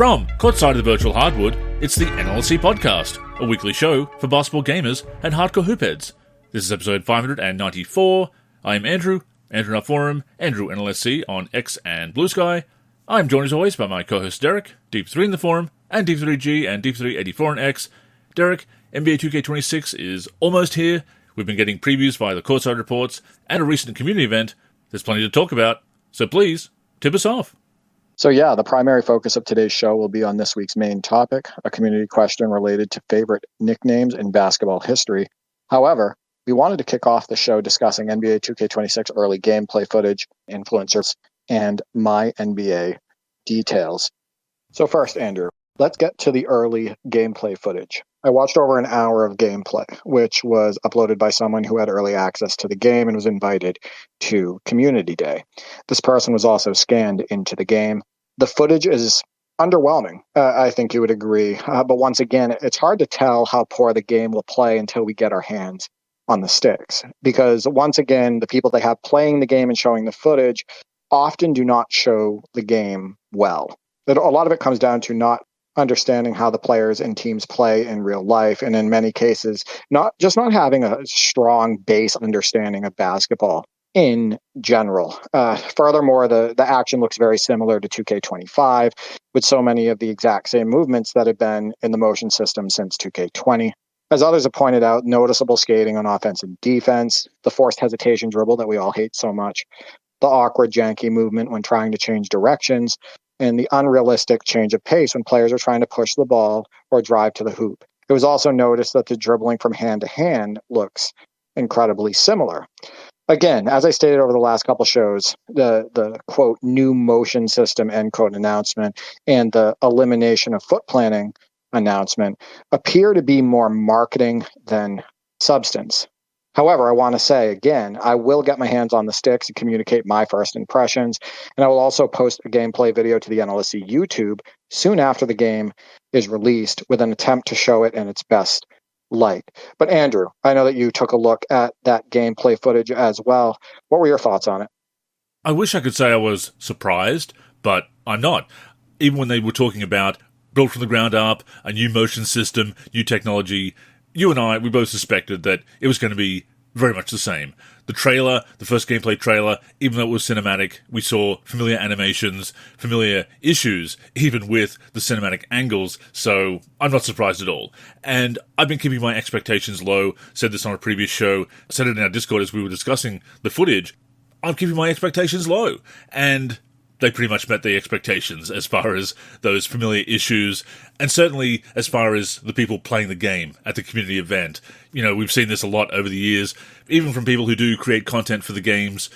From Courtside the Virtual Hardwood, it's the NLSC Podcast, a weekly show for basketball gamers and hardcore hoopheads. This is episode 594. I'm Andrew in our forum, Andrew NLSC on X and Blue Sky. I'm joined as always by my co-host Derek, Deep3 in the forum, and Deep3G and Deep384 on X. Derek, NBA 2K26 is almost here. We've been getting previews via the Courtside Reports and a recent community event. There's plenty to talk about, so please, tip us off. So yeah, the primary focus of today's show will be on this week's main topic, a community question related to favorite nicknames in basketball history. However, we wanted to kick off the show discussing NBA 2K26 early gameplay footage, influencers, and MyNBA details. So first, Andrew, let's get to the early gameplay footage. I watched over an hour of gameplay, which was uploaded by someone who had early access to the game and was invited to Community Day. This person was also scanned into the game. The footage is underwhelming, I think you would agree. But once again, it's hard to tell how poor the game will play until we get our hands on the sticks. Because once again, the people they have playing the game and showing the footage often do not show the game well. A lot of it comes down to not understanding how the players and teams play in real life, and in many cases, not having a strong base understanding of basketball in general. Furthermore, the action looks very similar to 2K25, with so many of the exact same movements that have been in the motion system since 2K20. As others have pointed out, noticeable skating on offense and defense, the forced hesitation dribble that we all hate so much, the awkward, janky movement when trying to change directions, and the unrealistic change of pace when players are trying to push the ball or drive to the hoop. It was also noticed that the dribbling from hand to hand looks incredibly similar. Again, as I stated over the last couple shows, the quote, new motion system, end quote, announcement and the elimination of foot planning announcement appear to be more marketing than substance. However, I want to say, again, I will get my hands on the sticks and communicate my first impressions, and I will also post a gameplay video to the NLSC YouTube soon after the game is released with an attempt to show it in its best light. But Andrew, I know that you took a look at that gameplay footage as well. What were your thoughts on it? I wish I could say I was surprised, but I'm not. Even when they were talking about built from the ground up, a new motion system, new technology, you and I, we both suspected that it was going to be very much the same. The trailer, the first gameplay trailer, even though it was cinematic, we saw familiar animations, familiar issues, even with the cinematic angles, so I'm not surprised at all. And I've been keeping my expectations low, said this on a previous show, said it in our Discord as we were discussing the footage. I'm keeping my expectations low, and they pretty much met the expectations as far as those familiar issues, and certainly as far as the people playing the game at the community event. You know, we've seen this a lot over the years, even from people who do create content for the games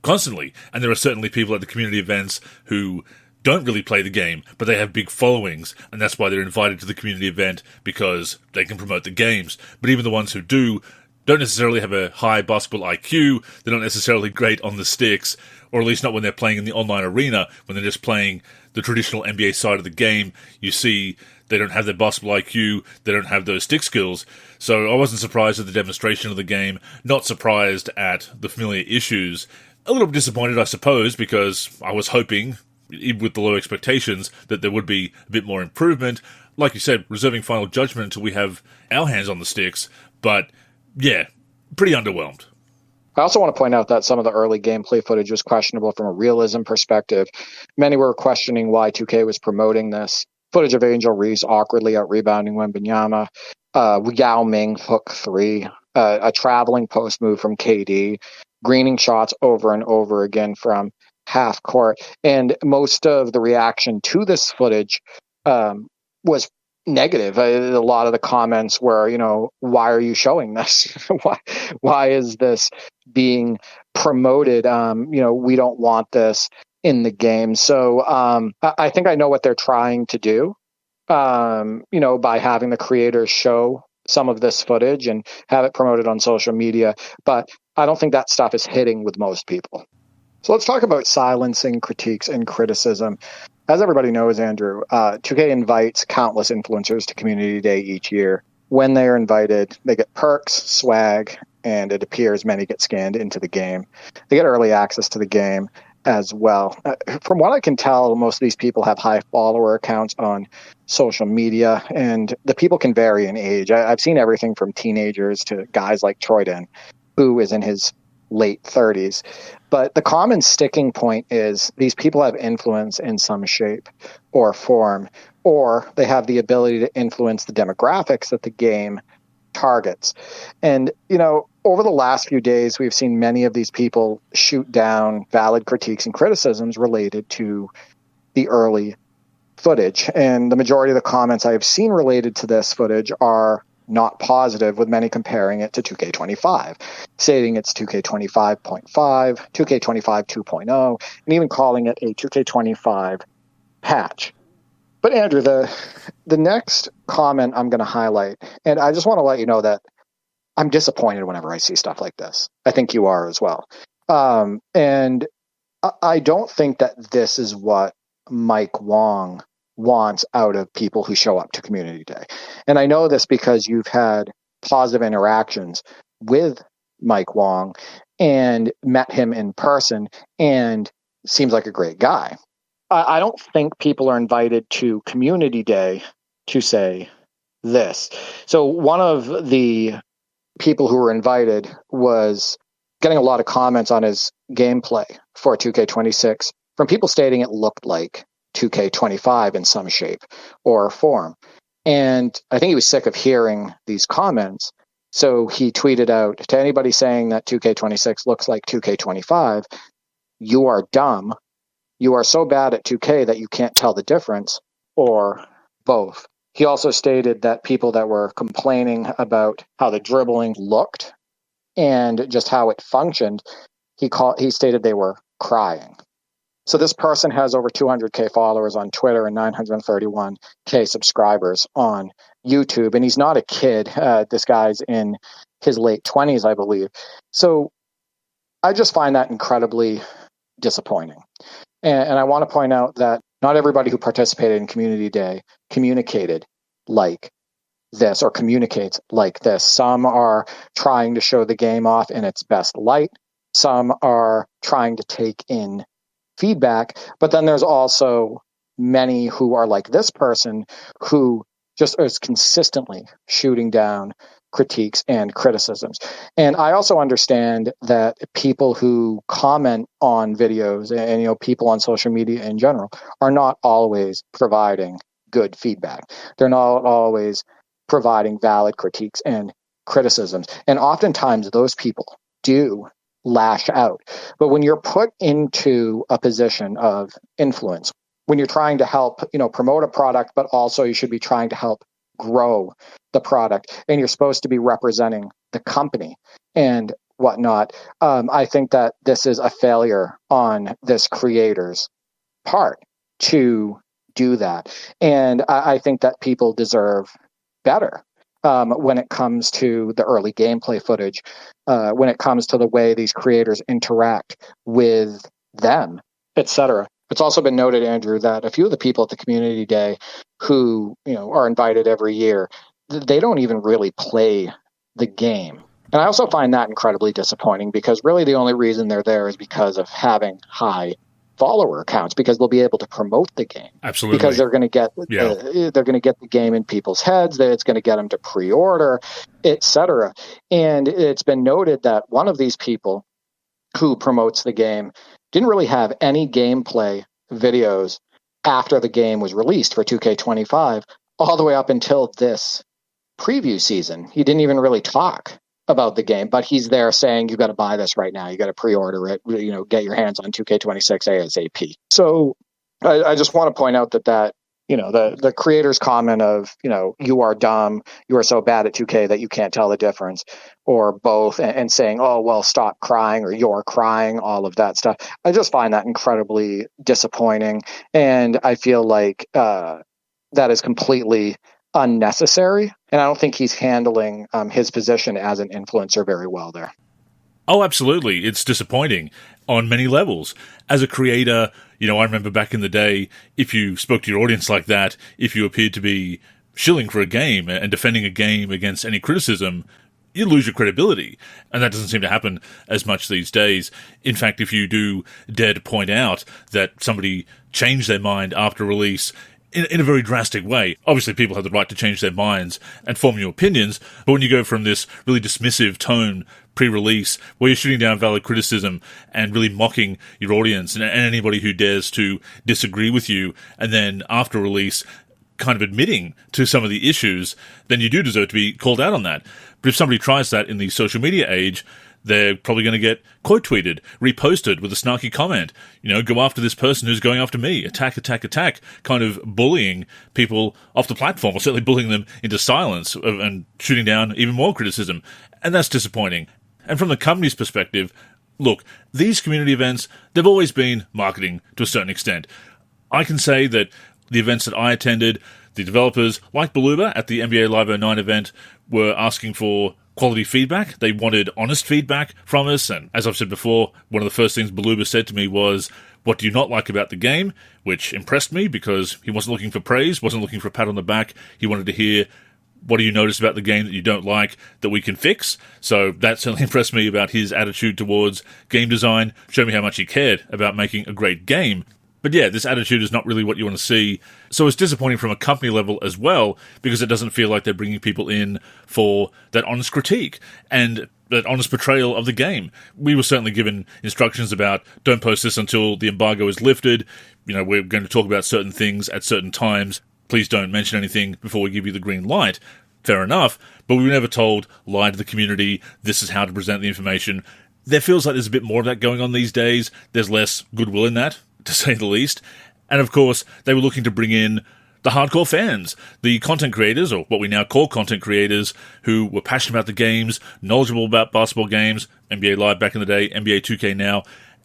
constantly, and there are certainly people at the community events who don't really play the game, but they have big followings, and that's why they're invited to the community event, because they can promote the games. But even the ones who do don't necessarily have a high basketball IQ, they're not necessarily great on the sticks, or at least not when they're playing in the online arena. When they're just playing the traditional NBA side of the game, you see they don't have their basketball IQ, they don't have those stick skills. So I wasn't surprised at the demonstration of the game, not surprised at the familiar issues. A little bit disappointed, I suppose, because I was hoping, even with the low expectations, that there would be a bit more improvement. Like you said, reserving final judgment until we have our hands on the sticks, but yeah, pretty underwhelmed. I also want to point out that some of the early gameplay footage was questionable from a realism perspective. Many were questioning why 2K was promoting this. Footage of Angel Reese awkwardly out-rebounding Wembanyama, Yao Ming hook three, a traveling post move from KD, greening shots over and over again from half court. And most of the reaction to this footage was negative. A lot of the comments were, why are you showing this? why is this being promoted? We don't want this in the game. So I think I know what they're trying to do, by having the creators show some of this footage and have it promoted on social media. But I don't think that stuff is hitting with most people. So let's talk about silencing critiques and criticism. As everybody knows, Andrew, 2K invites countless influencers to Community Day each year. When they are invited, they get perks, swag, and it appears many get scanned into the game. They get early access to the game, as well. From what I can tell, most of these people have high follower accounts on social media, and the people can vary in age. I've seen everything from teenagers to guys like Troyden, who is in his late 30s. But the common sticking point is these people have influence in some shape or form, or they have the ability to influence the demographics that the game targets. And, over the last few days, we've seen many of these people shoot down valid critiques and criticisms related to the early footage. And the majority of the comments I have seen related to this footage are not positive, with many comparing it to 2K25, stating it's 2K25.5, 2K25 2.0, and even calling it a 2K25 patch. But Andrew, the next comment I'm going to highlight, and I just want to let you know that I'm disappointed whenever I see stuff like this. I think you are as well. And I don't think that this is what Mike Wong wants out of people who show up to Community Day. And I know this because you've had positive interactions with Mike Wong and met him in person, and seems like a great guy. I don't think people are invited to Community Day to say this. So one of the people who were invited was getting a lot of comments on his gameplay for 2K26 from people stating it looked like 2K25 in some shape or form. And I think he was sick of hearing these comments. So he tweeted out to anybody saying that 2K26 looks like 2K25, "You are dumb. You are so bad at 2K that you can't tell the difference," or both. He also stated that people that were complaining about how the dribbling looked and just how it functioned, he stated they were crying. So this person has over 200K followers on Twitter and 931K subscribers on YouTube, and he's not a kid. This guy's in his late 20s, I believe. So I just find that incredibly disappointing. And I want to point out that not everybody who participated in Community Day communicated like this or communicates like this. Some are trying to show the game off in its best light. Some are trying to take in feedback. But then there's also many who are like this person who just is consistently shooting down critiques and criticisms. And I also understand that people who comment on videos and people on social media in general are not always providing good feedback. They're not always providing valid critiques and criticisms. And oftentimes those people do lash out. But when you're put into a position of influence, when you're trying to help, promote a product, but also you should be trying to help grow the product, and you're supposed to be representing the company and whatnot, I think that this is a failure on this creator's part to do that. And I think that people deserve better when it comes to the early gameplay footage, when it comes to the way these creators interact with them, etc. It's also been noted, Andrew, that a few of the people at the Community Day who are invited every year, they don't even really play the game. And I also find that incredibly disappointing, because really the only reason they're there is because of having high follower accounts, because they'll be able to promote the game. Absolutely. Because they're going to get the game in people's heads, that it's going to get them to pre-order, etc. And it's been noted that one of these people who promotes the game didn't really have any gameplay videos after the game was released for 2K25 all the way up until this preview season. He didn't even really talk about the game, but he's there saying, "You got to buy this right now. You got to pre-order it. Get your hands on 2K26 ASAP." So I just want to point out that the creator's comment of, "You are dumb. You are so bad at 2K that you can't tell the difference," or both, and saying, "Oh, well, stop crying," or "You're crying," all of that stuff. I just find that incredibly disappointing. And I feel like that is completely unnecessary. And I don't think he's handling his position as an influencer very well there. Oh, absolutely. It's disappointing on many levels. As a creator, I remember back in the day, if you spoke to your audience like that, if you appeared to be shilling for a game and defending a game against any criticism, you lose your credibility. And that doesn't seem to happen as much these days. In fact, if you do dare to point out that somebody changed their mind after release in a very drastic way, obviously people have the right to change their minds and form your opinions, but when you go from this really dismissive tone pre-release, where you're shooting down valid criticism and really mocking your audience and anybody who dares to disagree with you, and then after release kind of admitting to some of the issues, then you do deserve to be called out on that. But if somebody tries that in the social media age, they're probably going to get quote tweeted, reposted with a snarky comment. Go after this person who's going after me. Attack, attack, attack. Kind of bullying people off the platform, or certainly bullying them into silence and shooting down even more criticism. And that's disappointing. And from the company's perspective, look, these community events, they've always been marketing to a certain extent. I can say that the events that I attended, the developers, like Beluba at the NBA Live 09 event, were asking for quality feedback. They wanted honest feedback from us. And as I've said before, one of the first things Beluba said to me was, "What do you not like about the game?" Which impressed me because he wasn't looking for praise, wasn't looking for a pat on the back. He wanted to hear, what do you notice about the game that you don't like that we can fix? So that certainly impressed me about his attitude towards game design, showed me how much he cared about making a great game. But yeah, this attitude is not really what you want to see. So it's disappointing from a company level as well, because it doesn't feel like they're bringing people in for that honest critique and that honest portrayal of the game. We were certainly given instructions about, don't post this until the embargo is lifted. We're going to talk about certain things at certain times. Please don't mention anything before we give you the green light. Fair enough, but we were never told, lie to the community, this is how to present the information. There feels like there's a bit more of that going on these days. There's less goodwill in that, to say the least. And of course, they were looking to bring in the hardcore fans, the content creators, or what we now call content creators, who were passionate about the games, knowledgeable about basketball games, NBA Live back in the day, NBA 2K now,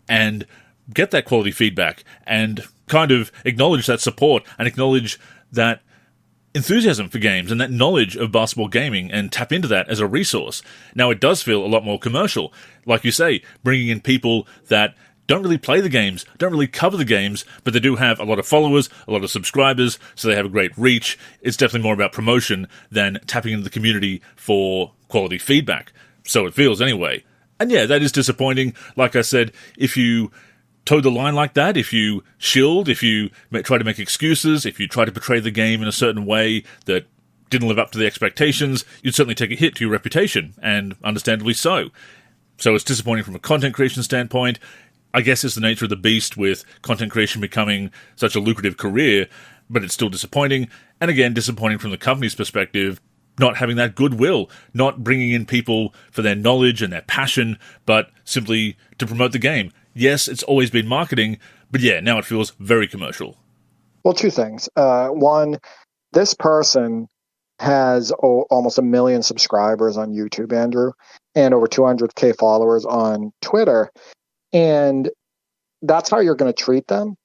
and get that quality feedback and kind of acknowledge that support and acknowledge that enthusiasm for games and that knowledge of basketball gaming and tap into that as a resource. Now, it does feel a lot more commercial. Like you say, bringing in people that don't really play the games, don't really cover the games, but they do have a lot of followers, a lot of subscribers, so they have a great reach. It's definitely more about promotion than tapping into the community for quality feedback. So it feels anyway. And yeah, that is disappointing. Like I said, if you towed the line like that, if you shilled, if you try to make excuses, if you try to portray the game in a certain way that didn't live up to the expectations, you'd certainly take a hit to your reputation, and understandably so. So it's disappointing from a content creation standpoint. I guess it's the nature of the beast with content creation becoming such a lucrative career, but it's still disappointing. And again, disappointing from the company's perspective, not having that goodwill, not bringing in people for their knowledge and their passion, but simply to promote the game. Yes, it's always been marketing, but yeah, now it feels very commercial. Well, two things. One, this person has almost 1 million subscribers on YouTube, Andrew, and over 200K followers on Twitter. And that's how you're going to treat them.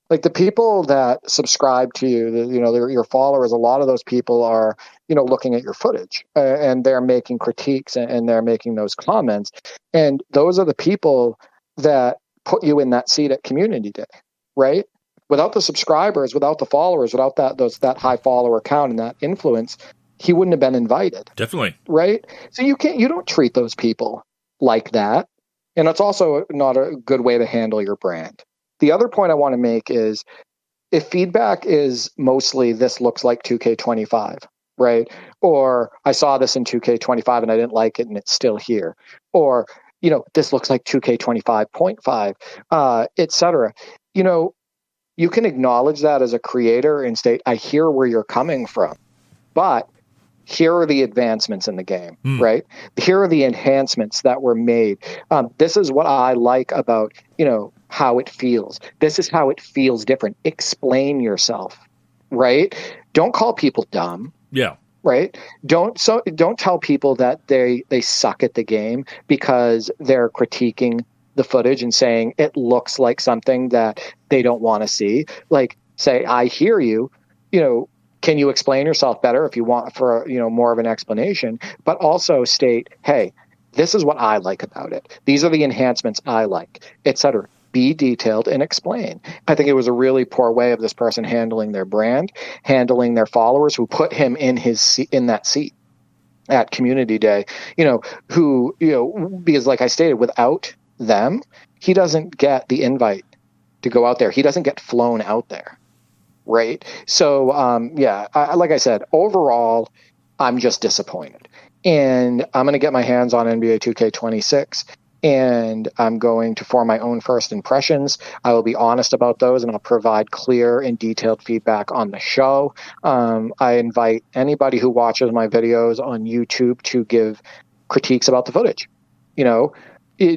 Like the people that subscribe to you, your followers, a lot of those people are, looking at your footage and they're making critiques and they're making those comments. And those are the people that put you in that seat at Community Day, right? Without the subscribers, without the followers, without that high follower count and that influence, he wouldn't have been invited. Definitely. Right? So you don't treat those people like that. And that's also not a good way to handle your brand. The other point I want to make is if feedback is mostly this looks like 2K25, right? Or I saw this in 2K25 and I didn't like it and it's still here. Or, this looks like 2K25.5, et cetera. You can acknowledge that as a creator and state, I hear where you're coming from, but here are the advancements in the game, right? Here are the enhancements that were made. This is what I like about, how it feels. This is how it feels different. Explain yourself, right? Don't call people dumb. Yeah. Right? Don't tell people that they suck at the game because they're critiquing the footage and saying it looks like something that they don't want to see. Like, say, I hear you, can you explain yourself better if you want for, more of an explanation, but also state, hey, this is what I like about it. These are the enhancements I like, et cetera. Be detailed and explain. I think it was a really poor way of this person handling their brand, handling their followers who put him in that seat. at Community Day, who, because like I stated, without them, he doesn't get the invite to go out there. He doesn't get flown out there. Right. So, like I said, overall, I'm just disappointed. And I'm going to get my hands on NBA 2K26, and I'm going to form my own first impressions. I will be honest about those, and I'll provide clear and detailed feedback on the show. I invite anybody who watches my videos on YouTube to give critiques about the footage.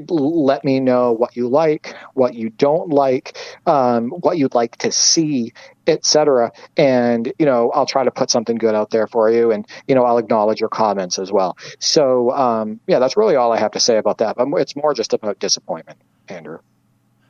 Let me know what you like, what you don't like, what you'd like to see, etc. And, I'll try to put something good out there for you. And, I'll acknowledge your comments as well. So, that's really all I have to say about that. It's more just about disappointment, Andrew.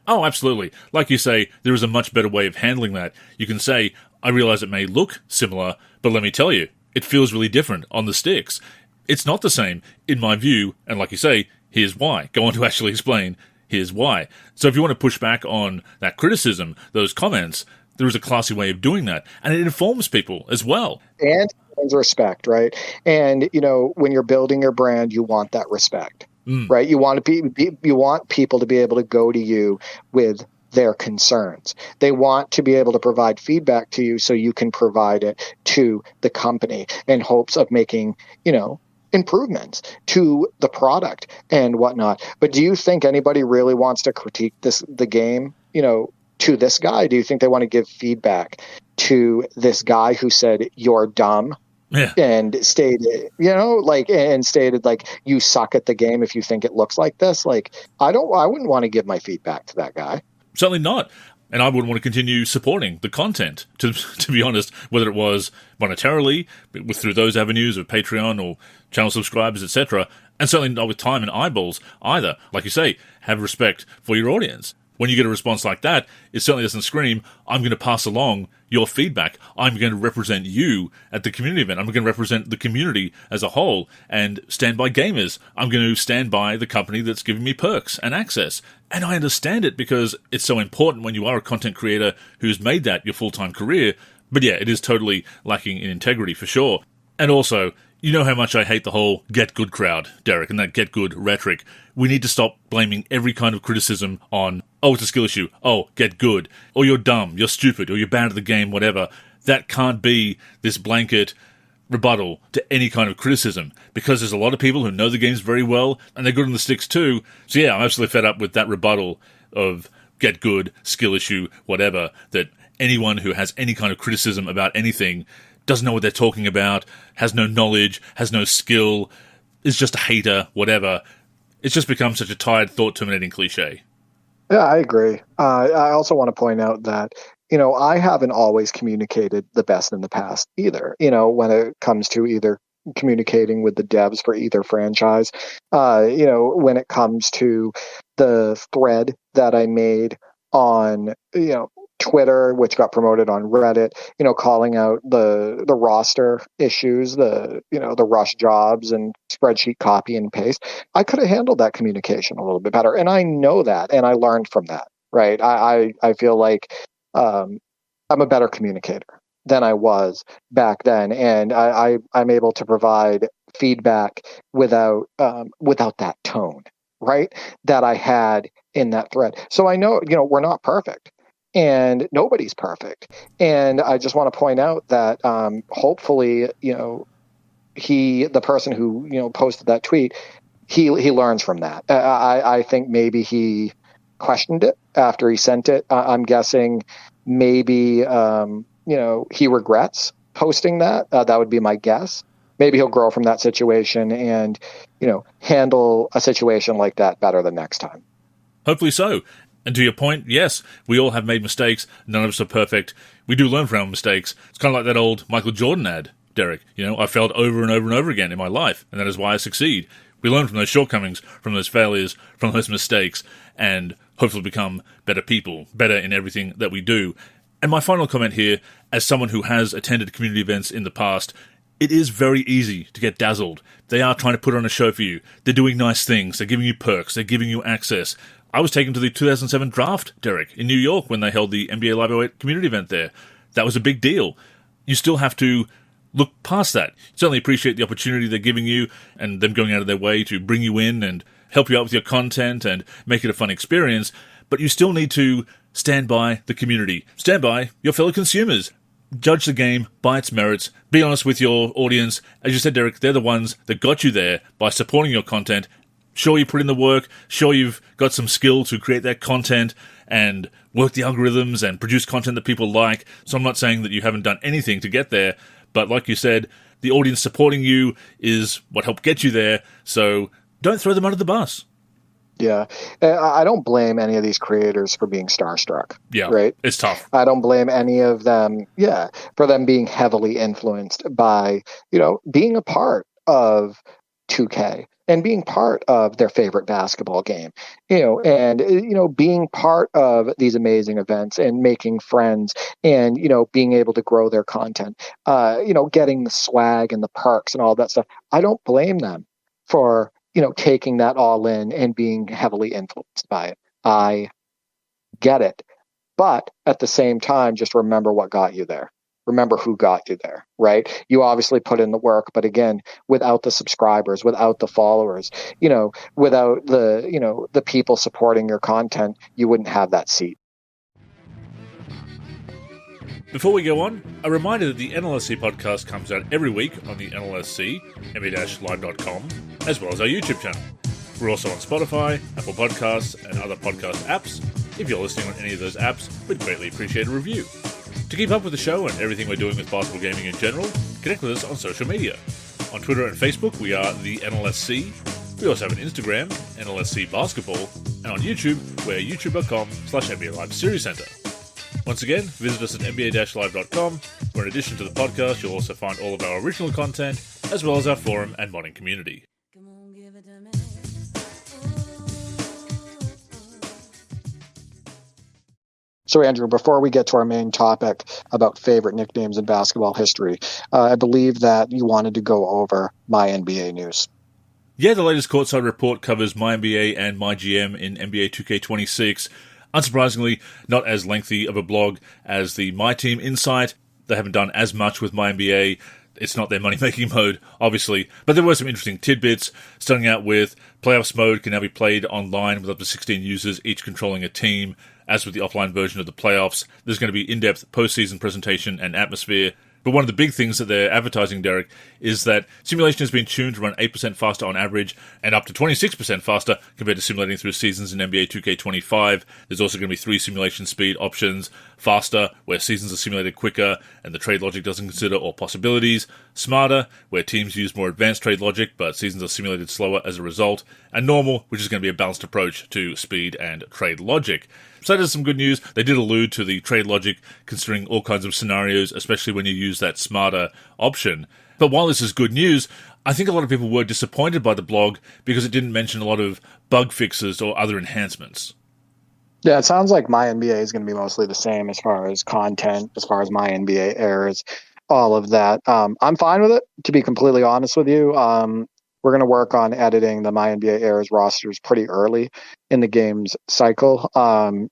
Oh, absolutely. Like you say, there is a much better way of handling that. You can say, I realize it may look similar, but let me tell you, it feels really different on the sticks. It's not the same, in my view, and like you say, here's why. Go on to actually explain, here's why. So if you want to push back on that criticism, those comments, there is a classy way of doing that. And it informs people as well. And respect, right? And, when you're building your brand, you want that respect, right? You want people to be able to go to you with their concerns. They want to be able to provide feedback to you so you can provide it to the company in hopes of making, improvements to the product and whatnot. But do you think anybody really wants to critique the game, to this guy? Do you think they want to give feedback to this guy who said you're dumb? Yeah. And stated, you suck at the game if you think it looks like this? Like, I wouldn't want to give my feedback to that guy. Certainly not. And I would want to continue supporting the content, to be honest, whether it was monetarily, through those avenues of Patreon or channel subscribers, etc., and certainly not with time and eyeballs either. Like you say, have respect for your audience. When you get a response like that, it certainly doesn't scream, I'm going to pass along your feedback. I'm going to represent you at the community event. I'm going to represent the community as a whole and stand by gamers. I'm going to stand by the company that's giving me perks and access. And I understand it because it's so important when you are a content creator who's made that your full-time career. But yeah, it is totally lacking in integrity for sure. And also, you know how much I hate the whole get good crowd, Derek, and that get good rhetoric. We need to stop blaming every kind of criticism on, oh, it's a skill issue, oh, get good, or you're dumb, you're stupid, or you're bad at the game, whatever. That can't be this blanket rebuttal to any kind of criticism, because there's a lot of people who know the games very well, and they're good on the sticks too. So yeah, I'm absolutely fed up with that rebuttal of get good, skill issue, whatever, that anyone who has any kind of criticism about anything doesn't know what they're talking about, has no knowledge, has no skill, is just a hater, whatever. It's just become such a tired, thought-terminating cliche. Yeah, I agree. I also want to point out that, I haven't always communicated the best in the past either, when it comes to either communicating with the devs for either franchise, when it comes to the thread that I made on, Twitter, which got promoted on Reddit, calling out the roster issues, the rush jobs and spreadsheet copy and paste. I could have handled that communication a little bit better. And I know that, and I learned from that, right? I feel like I'm a better communicator than I was back then. And I'm able to provide feedback without that tone, right, that I had in that thread. So I know, we're not perfect. And nobody's perfect. And I just want to point out that hopefully, the person who, posted that tweet, he learns from that. I think maybe he questioned it after he sent it. I'm guessing maybe, he regrets posting that. That would be my guess. Maybe he'll grow from that situation and, handle a situation like that better the next time. Hopefully so. And to your point, yes, we all have made mistakes. None of us are perfect. We do learn from our mistakes. It's kind of like that old Michael Jordan ad, Derek. I failed over and over and over again in my life, and that is why I succeed. We learn from those shortcomings, from those failures, from those mistakes, and hopefully become better people, better in everything that we do. And my final comment here, as someone who has attended community events in the past, it is very easy to get dazzled. They are trying to put on a show for you. They're doing nice things. They're giving you perks. They're giving you access. I was taken to the 2007 draft, Derek, in New York when they held the NBA Live 08 community event there. That was a big deal. You still have to look past that. Certainly appreciate the opportunity they're giving you and them going out of their way to bring you in and help you out with your content and make it a fun experience, but you still need to stand by the community. Stand by your fellow consumers. Judge the game by its merits. Be honest with your audience. As you said, Derek, they're the ones that got you there by supporting your content. Sure, you put in the work. Sure, you've got some skill to create that content and work the algorithms and produce content that people like. So I'm not saying that you haven't done anything to get there. But like you said, the audience supporting you is what helped get you there. So don't throw them under the bus. Yeah. I don't blame any of these creators for being starstruck. Yeah, right? It's tough. I don't blame any of them, for them being heavily influenced by, being a part of 2K and being part of their favorite basketball game, and being part of these amazing events and making friends and, being able to grow their content, getting the swag and the perks and all that stuff. I don't blame them for taking that all in and being heavily influenced by it. I get it. But at the same time, just remember what got you there. Remember who got you there, right? You obviously put in the work, but again, without the subscribers, without the followers, without the people supporting your content, you wouldn't have that seat. Before we go on, a reminder that the NLSC podcast comes out every week on the NLSC, MBA-live.com, as well as our YouTube channel. We're also on Spotify, Apple Podcasts, and other podcast apps. If you're listening on any of those apps, we'd greatly appreciate a review. To keep up with the show and everything we're doing with basketball gaming in general, connect with us on social media. On Twitter and Facebook, we are the NLSC. We also have an Instagram, NLSC Basketball, and on YouTube, we're youtube.com/NBA Live Series Center. Once again, visit us at NBA-live.com, where in addition to the podcast, you'll also find all of our original content, as well as our forum and modding community. So, Andrew, before we get to our main topic about favorite nicknames in basketball history, I believe that you wanted to go over MyNBA news. Yeah, the latest Courtside Report covers MyNBA and MyGM in NBA 2K26. Unsurprisingly, not as lengthy of a blog as the My Team Insight. They haven't done as much with MyNBA. It's not their money-making mode, obviously. But there were some interesting tidbits, starting out with playoffs mode can now be played online with up to 16 users, each controlling a team. As with the offline version of the playoffs, there's going to be in-depth postseason presentation and atmosphere. But one of the big things that they're advertising, Derek, is that simulation has been tuned to run 8% faster on average and up to 26% faster compared to simulating through seasons in NBA 2K25. There's also going to be 3 simulation speed options: faster, where seasons are simulated quicker and the trade logic doesn't consider all possibilities; smarter, where teams use more advanced trade logic but seasons are simulated slower as a result; and normal, which is going to be a balanced approach to speed and trade logic. So there's some good news. They did allude to the trade logic considering all kinds of scenarios, especially when you use that smarter option. But while this is good news, I think a lot of people were disappointed by the blog because it didn't mention a lot of bug fixes or other enhancements. Yeah, it sounds like MyNBA is going to be mostly the same as far as content, as far as MyNBA errors, all of that. I'm fine with it, to be completely honest with you. We're going to work on editing the MyNBA errors rosters pretty early in the game's cycle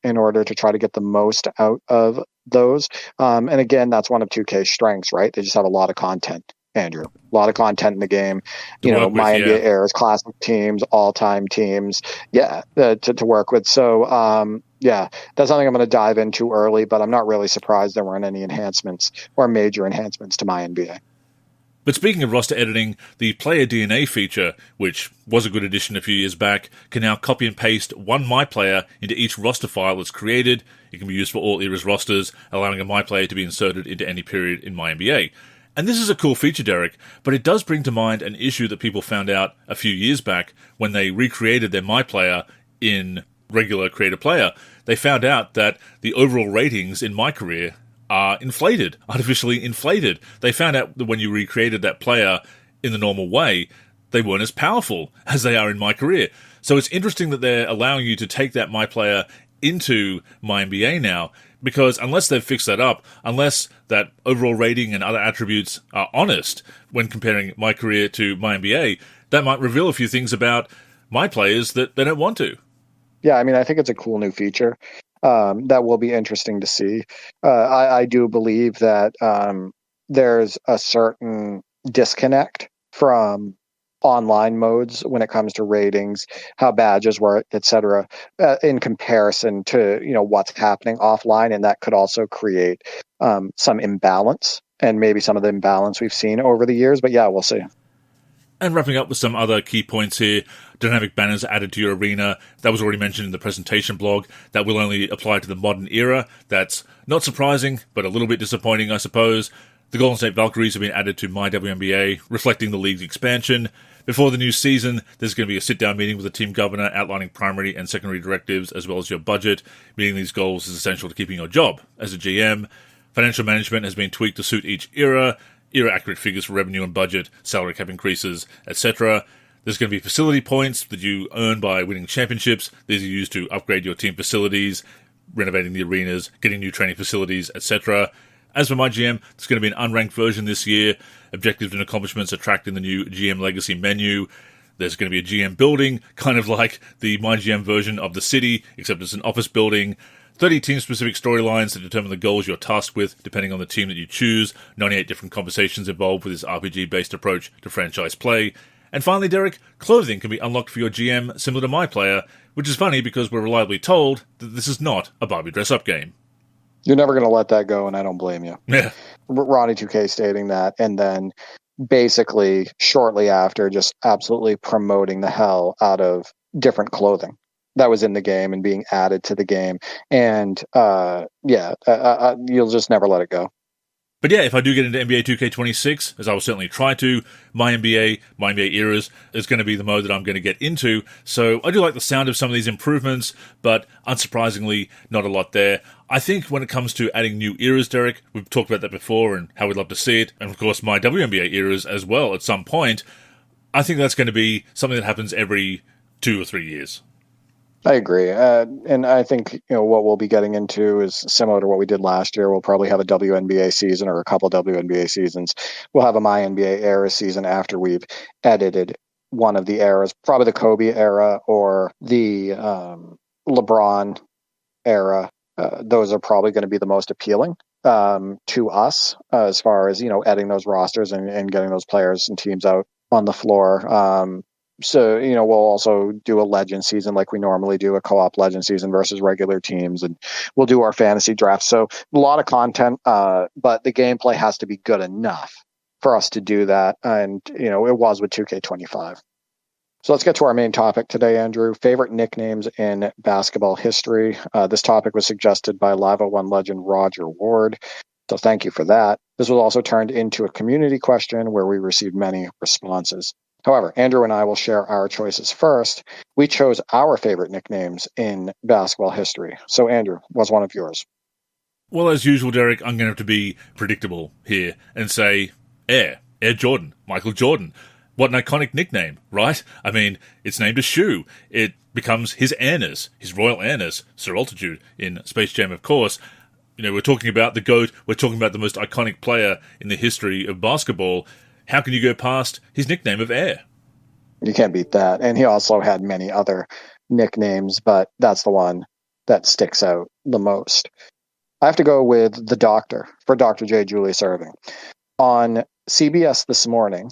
in order to try to get the most out of those. And again, that's one of 2K's strengths, right? They just have a lot of content, Andrew. A lot of content in the game. MyNBA errors, classic teams, all-time teams. To work with. So, that's something I'm going to dive into early, but I'm not really surprised there weren't any enhancements or major enhancements to MyNBA. But speaking of roster editing, the Player DNA feature, which was a good addition a few years back, can now copy and paste one MyPlayer into each roster file that's created. It can be used for all eras rosters, allowing a MyPlayer to be inserted into any period in MyNBA. And this is a cool feature, Derek, but it does bring to mind an issue that people found out a few years back when they recreated their MyPlayer in regular Creator Player. They found out that the overall ratings in my career are inflated, artificially inflated. They found out that when you recreated that player in the normal way, they weren't as powerful as they are in my career. So it's interesting that they're allowing you to take that my player into MyNBA now, because unless they've fixed that up, unless that overall rating and other attributes are honest when comparing my career to MyNBA, that might reveal a few things about my players that they don't want to. Yeah, I mean, I think it's a cool new feature. That will be interesting to see. I do believe that there's a certain disconnect from online modes when it comes to ratings, how badges work, etc., in comparison to what's happening offline, and that could also create some imbalance, and maybe some of the imbalance we've seen over the years. But yeah, we'll see. And wrapping up with some other key points here, dynamic banners added to your arena. That was already mentioned in the presentation blog. That will only apply to the modern era. That's not surprising, but a little bit disappointing, I suppose. The Golden State Valkyries have been added to MyWNBA, reflecting the league's expansion. Before the new season, there's going to be a sit-down meeting with the team governor outlining primary and secondary directives as well as your budget. Meeting these goals is essential to keeping your job as a GM. Financial management has been tweaked to suit each era accurate figures for revenue and budget, salary cap increases, etc. There's going to be facility points that you earn by winning championships. These are used to upgrade your team facilities, renovating the arenas, getting new training facilities, etc. As for MyGM, there's going to be an unranked version this year. Objectives and accomplishments are tracked in the new GM Legacy menu. There's going to be a GM building, kind of like the MyGM version of the city, except it's an office building. 30 team-specific storylines that determine the goals you're tasked with, depending on the team that you choose. 98 different conversations involved with this RPG-based approach to franchise play. And finally, Derek, clothing can be unlocked for your GM, similar to My Player, which is funny because we're reliably told that this is not a Barbie dress-up game. You're never going to let that go, and I don't blame you. Yeah. Ronnie 2K stating that, and then basically shortly after just absolutely promoting the hell out of different clothing that was in the game and being added to the game. And you'll just never let it go. But yeah, if I do get into NBA 2K26, as I will certainly try to, MyNBA Eras is going to be the mode that I'm going to get into. So I do like the sound of some of these improvements, but unsurprisingly, not a lot there. I think when it comes to adding new eras, Derek, we've talked about that before and how we'd love to see it, and of course my WNBA eras as well at some point. I think that's going to be something that happens every 2 or 3 years. I agree. And I think, what we'll be getting into is similar to what we did last year. We'll probably have a WNBA season or a couple WNBA seasons. We'll have a MyNBA era season after we've edited one of the eras, probably the Kobe era or the LeBron era. Those are probably going to be the most appealing to us as far as, adding those rosters and getting those players and teams out on the floor. So, we'll also do a legend season like we normally do, a co-op legend season versus regular teams, and we'll do our fantasy draft. So a lot of content, but the gameplay has to be good enough for us to do that. And, it was with 2K25. So let's get to our main topic today, Andrew. Favorite nicknames in basketball history. This topic was suggested by Lava One legend Roger Ward. So thank you for that. This was also turned into a community question where we received many responses. However, Andrew and I will share our choices first. We chose our favorite nicknames in basketball history. So, Andrew, what's one of yours? Well, as usual, Derek, I'm going to have to be predictable here and say Air Jordan, Michael Jordan. What an iconic nickname, right? I mean, it's named a shoe. It becomes his airness, his royal airness, Sir Altitude in Space Jam, of course. We're talking about the GOAT. We're talking about the most iconic player in the history of basketball. How can you go past his nickname of Air? You can't beat that. And he also had many other nicknames, but that's the one that sticks out the most. I have to go with the Doctor for Dr. J. Julius Erving. On CBS this morning,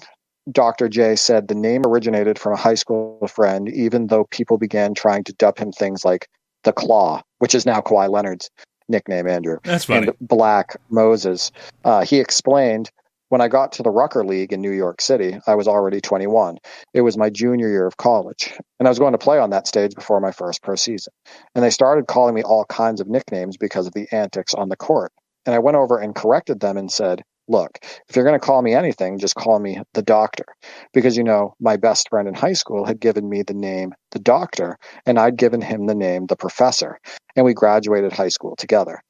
Dr. J said the name originated from a high school friend, even though people began trying to dub him things like the Claw, which is now Kawhi Leonard's nickname, Andrew. That's funny. And Black Moses. He explained, when I got to the Rucker League in New York City, I was already 21. It was my junior year of college, and I was going to play on that stage before my first pro season. And they started calling me all kinds of nicknames because of the antics on the court. And I went over and corrected them and said, look, if you're going to call me anything, just call me the Doctor. Because, my best friend in high school had given me the name the Doctor, and I'd given him the name the Professor. And we graduated high school together,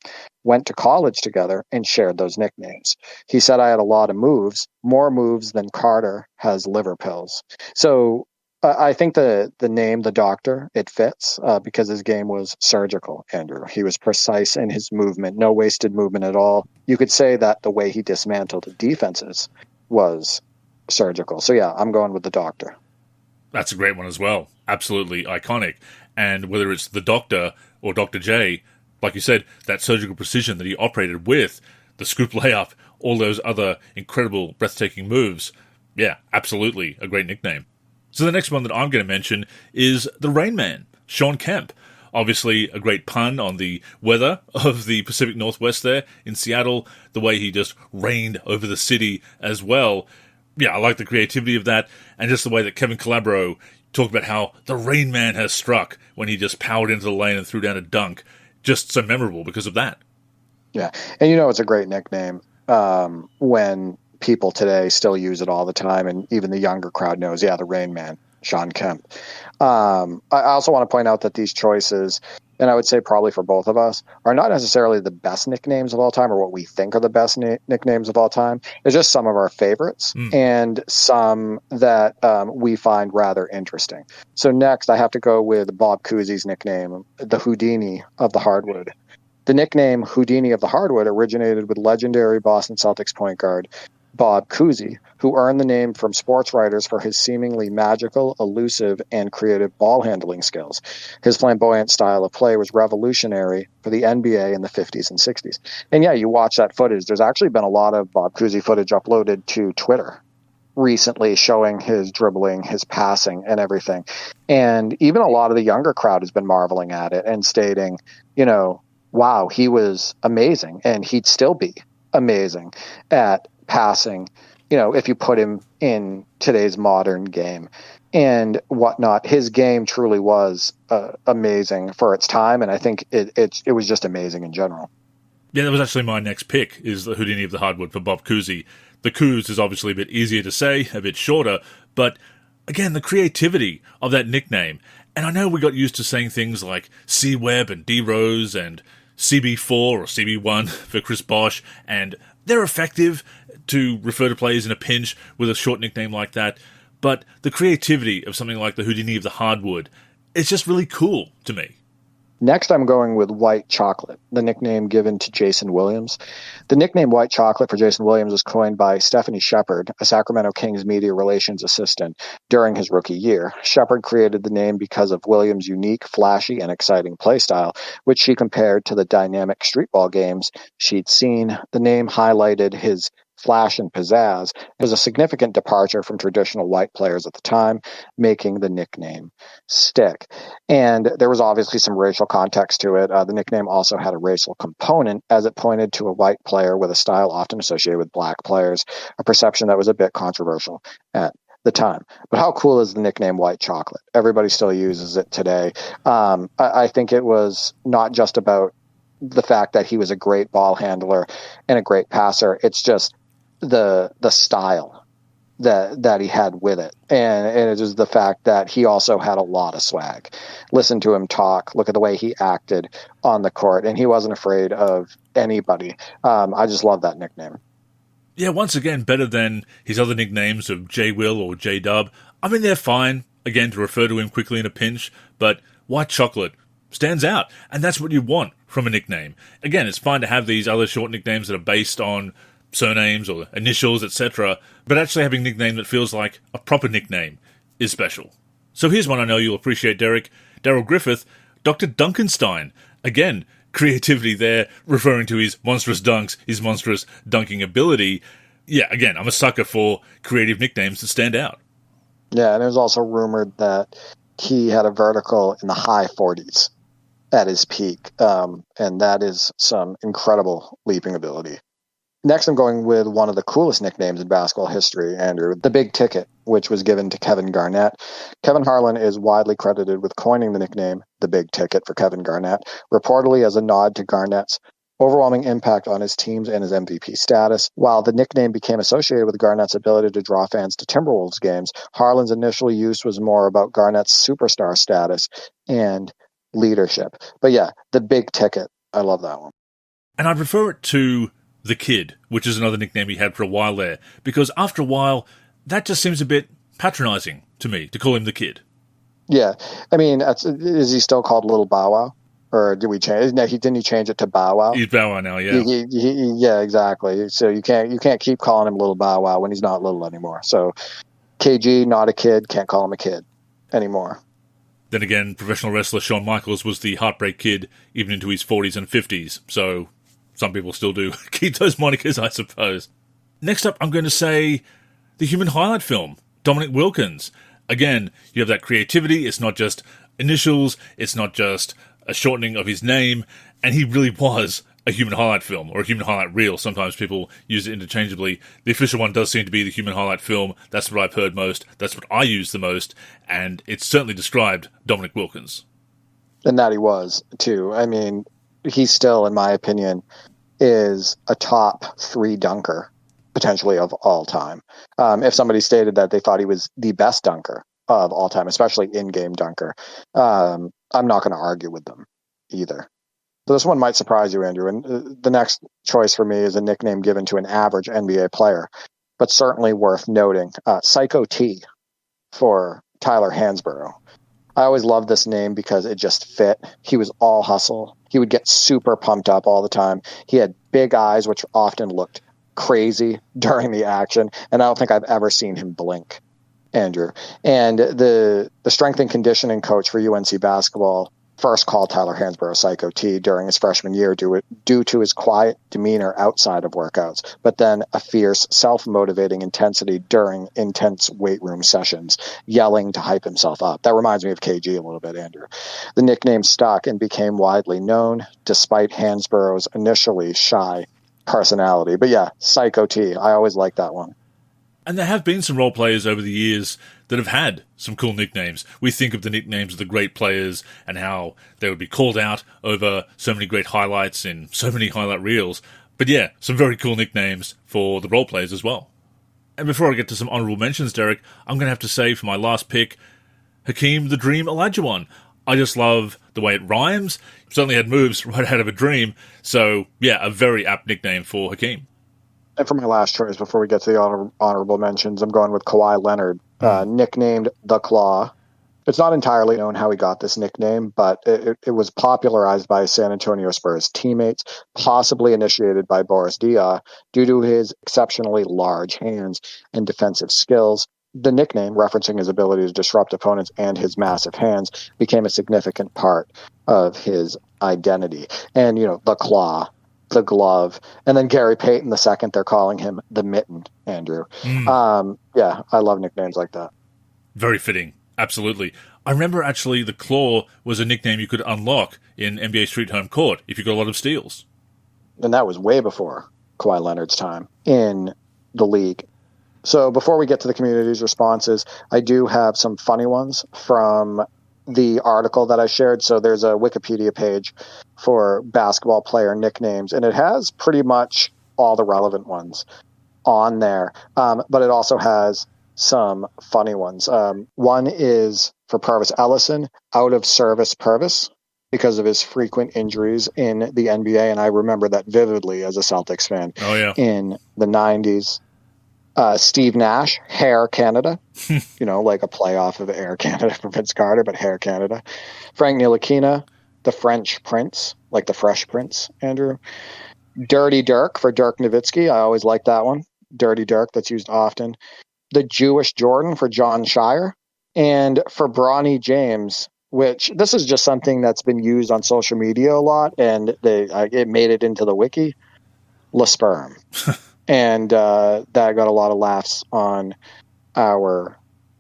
went to college together, and shared those nicknames. He said I had a lot of moves, more moves than Carter has liver pills. So I think the name, the Doctor, it fits because his game was surgical, Andrew. He was precise in his movement, no wasted movement at all. You could say that the way he dismantled defenses was surgical. So yeah, I'm going with the Doctor. That's a great one as well. Absolutely iconic. And whether it's the Doctor or Dr. J, like you said, that surgical precision that he operated with, the scoop layup, all those other incredible, breathtaking moves. Yeah, absolutely a great nickname. So the next one that I'm going to mention is the Rain Man, Shawn Kemp. Obviously a great pun on the weather of the Pacific Northwest there in Seattle, the way he just rained over the city as well. Yeah, I like the creativity of that, and just the way that Kevin Calabro talked about how the Rain Man has struck when he just powered into the lane and threw down a dunk. Just so memorable because of that. Yeah, and it's a great nickname when people today still use it all the time, and even the younger crowd knows, the Rain Man, Shawn Kemp. I also want to point out that these choices, and I would say probably for both of us, are not necessarily the best nicknames of all time or what we think are the best nicknames of all time. It's just some of our favorites and some that we find rather interesting. So next, I have to go with Bob Cousy's nickname, the Houdini of the hardwood. The nickname Houdini of the hardwood originated with legendary Boston Celtics point guard Bob Cousy, who earned the name from sports writers for his seemingly magical, elusive, and creative ball handling skills. His flamboyant style of play was revolutionary for the NBA in the 50s and 60s. And you watch that footage. There's actually been a lot of Bob Cousy footage uploaded to Twitter recently showing his dribbling, his passing, and everything. And even a lot of the younger crowd has been marveling at it and stating, wow, he was amazing, and he'd still be amazing at passing, if you put him in today's modern game and whatnot. His game truly was amazing for its time, and I think it was just amazing in general. Yeah, that was actually my next pick, is the Houdini of the hardwood for Bob Cousy. The Coos is obviously a bit easier to say, a bit shorter, but again, the creativity of that nickname. And I know we got used to saying things like C-Web and D-Rose and CB4 or CB1 for Chris Bosh, and they're effective to refer to players in a pinch with a short nickname like that, but the creativity of something like the Houdini of the hardwood, it's just really cool to me. Next, I'm going with White Chocolate, the nickname given to Jason Williams. The nickname White Chocolate for Jason Williams was coined by Stephanie Shepard, a Sacramento Kings media relations assistant, during his rookie year. Shepard created the name because of Williams' unique, flashy, and exciting play style, which she compared to the dynamic streetball games she'd seen. The name highlighted his flash and pizzazz. It was a significant departure from traditional white players at the time, making the nickname stick. And there was obviously some racial context to it. The nickname also had a racial component, as it pointed to a white player with a style often associated with black players, a perception that was a bit controversial at the time. But how cool is the nickname White Chocolate? Everybody still uses it today. I think it was not just about the fact that he was a great ball handler and a great passer. It's just the style that he had with it, and it is the fact that he also had a lot of swag. Listen to him talk, look at the way he acted on the court, and he wasn't afraid of anybody. I just love that nickname. Yeah, once again, better than his other nicknames of J-Will or J-Dub. I mean, they're fine, again, to refer to him quickly in a pinch, but White Chocolate stands out, and that's what you want from a nickname. Again, it's fine to have these other short nicknames that are based on surnames or initials, etc., but actually having a nickname that feels like a proper nickname is special. So here's one I know you'll appreciate, Derek. Daryl Griffith, Dr. Duncanstein. Again, creativity there, referring to his monstrous dunks, his monstrous dunking ability. Yeah, again, I'm a sucker for creative nicknames that stand out. Yeah, and it was also rumored that he had a vertical in the high 40s at his peak, and that is some incredible leaping ability. Next, I'm going with one of the coolest nicknames in basketball history, Andrew, the Big Ticket, which was given to Kevin Garnett. Kevin Harlan is widely credited with coining the nickname the Big Ticket for Kevin Garnett, reportedly as a nod to Garnett's overwhelming impact on his teams and his MVP status. While the nickname became associated with Garnett's ability to draw fans to Timberwolves games, Harlan's initial use was more about Garnett's superstar status and leadership. But yeah, the Big Ticket. I love that one. And I'd refer it to the Kid, which is another nickname he had for a while there, because after a while, that just seems a bit patronizing to me, to call him the Kid. Yeah. I mean, is he still called Little Bow Wow? Or did we change? No, didn't he change it to Bow Wow? He's Bow Wow now, yeah. Yeah, exactly. So you can't keep calling him Little Bow Wow when he's not little anymore. So KG, not a kid, can't call him a kid anymore. Then again, professional wrestler Shawn Michaels was the Heartbreak Kid even into his 40s and 50s. So, some people still do keep those monikers, I suppose. Next up, I'm going to say the human highlight film, Dominic Wilkins. Again, you have that creativity. It's not just initials. It's not just a shortening of his name. And he really was a human highlight film, or a human highlight reel. Sometimes people use it interchangeably. The official one does seem to be the human highlight film. That's what I've heard most. That's what I use the most. And it certainly described Dominic Wilkins. And that he was, too. I mean, he still, in my opinion, is a top 3 dunker, potentially of all time. If somebody stated that they thought he was the best dunker of all time, especially in-game dunker, I'm not going to argue with them either. So this one might surprise you, Andrew. And the next choice for me is a nickname given to an average NBA player, but certainly worth noting. Psycho T for Tyler Hansborough. I always loved this name because it just fit. He was all hustle. He would get super pumped up all the time. He had big eyes, which often looked crazy during the action. And I don't think I've ever seen him blink, Andrew. And the strength and conditioning coach for UNC basketball first called Tyler Hansborough Psycho T during his freshman year due to his quiet demeanor outside of workouts, but then a fierce, self-motivating intensity during intense weight room sessions, yelling to hype himself up. That reminds me of KG a little bit, Andrew. The nickname stuck and became widely known, despite Hansborough's initially shy personality. But yeah, Psycho T. I always liked that one. And there have been some role players over the years that have had some cool nicknames. We think of the nicknames of the great players and how they would be called out over so many great highlights in so many highlight reels. But yeah, some very cool nicknames for the role players as well. And before I get to some honourable mentions, Derek, I'm going to have to say for my last pick, Hakeem the Dream Olajuwon. I just love the way it rhymes. Certainly had moves right out of a dream. So yeah, a very apt nickname for Hakeem. And for my last choice, before we get to the honorable mentions, I'm going with Kawhi Leonard, nicknamed The Claw. It's not entirely known how he got this nickname, but it was popularized by San Antonio Spurs teammates, possibly initiated by Boris Diaw, due to his exceptionally large hands and defensive skills. The nickname, referencing his ability to disrupt opponents and his massive hands, became a significant part of his identity. And, The Claw, the glove, and then Gary Payton II, they're calling him the Mitten, Andrew. Yeah, I love nicknames like that. Very fitting, absolutely. I remember actually the Claw was a nickname you could unlock in NBA Street Home Court if you got a lot of steals. And that was way before Kawhi Leonard's time in the league. So before we get to the community's responses, I do have some funny ones from the article that I shared. So there's a Wikipedia page for basketball player nicknames, and it has pretty much all the relevant ones on there. But it also has some funny ones. One is for Purvis Ellison, out of service Purvis, because of his frequent injuries in the NBA. And I remember that vividly as a Celtics fan. Oh, yeah. In the 90s. Steve Nash, Hair Canada, like a playoff of Air Canada for Vince Carter, but Hair Canada. Frank Ntilikina, the French Prince, like the Fresh Prince, Andrew. Dirty Dirk for Dirk Nowitzki. I always like that one. Dirty Dirk, that's used often. The Jewish Jordan for John Shire. And for Bronny James, which this is just something that's been used on social media a lot, and it made it into the wiki, La Sperm. And that got a lot of laughs on our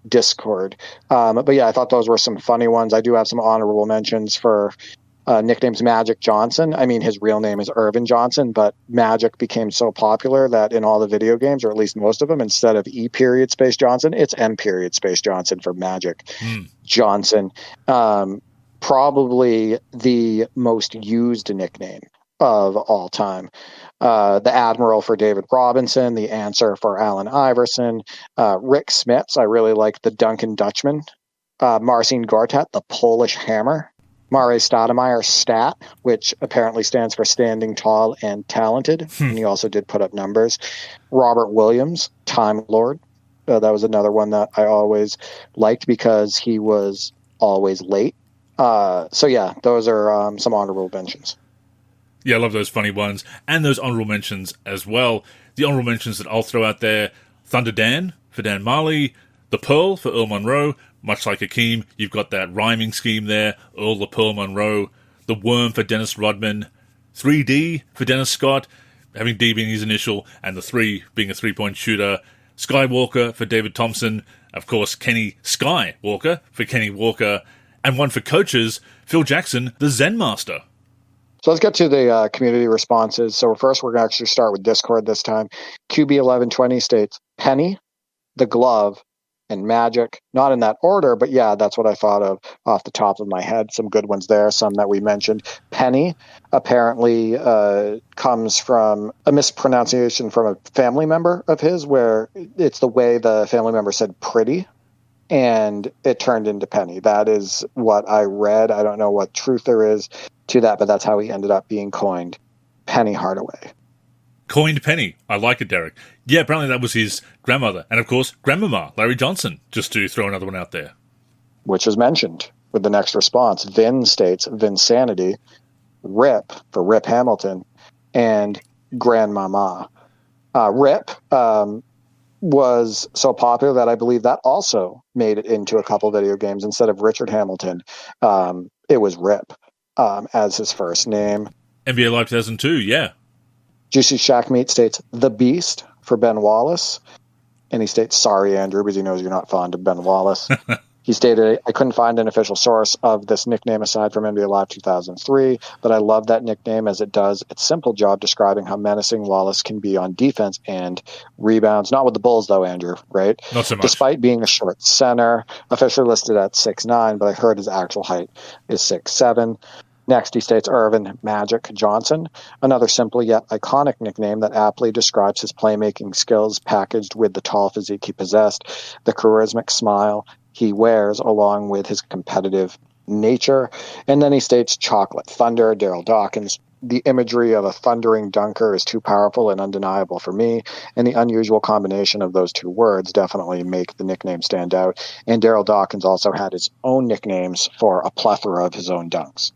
Discord. But yeah, I thought those were some funny ones. I do have some honorable mentions for nicknames. Magic Johnson. I mean, his real name is Irvin Johnson, but Magic became so popular that in all the video games, or at least most of them, instead of E period space Johnson, it's M period space Johnson for Magic Johnson. Probably the most used nickname of all time. The Admiral for David Robinson, the Answer for Allen Iverson, Rick Smits, I really like the Duncan Dutchman, Marcin Gortat, the Polish Hammer, Mare Stoudemire, Stat, which apparently stands for Standing Tall and Talented, and he also did put up numbers, Robert Williams, Time Lord. That was another one that I always liked because he was always late. So yeah, those are some honorable mentions. Yeah, I love those funny ones, and those honourable mentions as well. The honourable mentions that I'll throw out there, Thunder Dan for Dan Marley, The Pearl for Earl Monroe, much like Hakeem, you've got that rhyming scheme there, Earl the Pearl Monroe, The Worm for Dennis Rodman, 3D for Dennis Scott, having D being his initial, and the 3 being a three-point shooter. Skywalker for David Thompson. Of course, Kenny Skywalker for Kenny Walker. And one for coaches, Phil Jackson, the Zen Master. So let's get to the community responses. So first, we're going to actually start with Discord this time. QB1120 states, Penny, the glove, and Magic. Not in that order, but yeah, that's what I thought of off the top of my head. Some good ones there, some that we mentioned. Penny apparently comes from a mispronunciation from a family member of his, where it's the way the family member said pretty, and it turned into Penny. That is what I read. I don't know what truth there is to that, but that's how he ended up being coined, Penny Hardaway. Coined Penny. I like it, Derek. Yeah, apparently that was his grandmother. And of course, Grandmama, Larry Johnson, just to throw another one out there. Which was mentioned with the next response. Vin states, Vinsanity, Rip for Rip Hamilton, and Grandmama. Rip was so popular that I believe that also made it into a couple video games. Instead of Richard Hamilton, it was Rip as his first name. NBA Live 2002, yeah. Juicy Shack Meat states The Beast for Ben Wallace. And he states, sorry, Andrew, because he knows you're not fond of Ben Wallace. He stated, I couldn't find an official source of this nickname aside from NBA Live 2003, but I love that nickname as it does its simple job describing how menacing Wallace can be on defense and rebounds. Not with the Bulls, though, Andrew, right? Not so much. Despite being a short center, officially listed at 6'9", but I heard his actual height is 6'7". Next, he states Irvin Magic Johnson, another simple yet iconic nickname that aptly describes his playmaking skills packaged with the tall physique he possessed, the charismatic smile he wears, along with his competitive nature. And then he states Chocolate Thunder, Daryl Dawkins. The imagery of a thundering dunker is too powerful and undeniable for me, and the unusual combination of those two words definitely make the nickname stand out. And Daryl Dawkins also had his own nicknames for a plethora of his own dunks.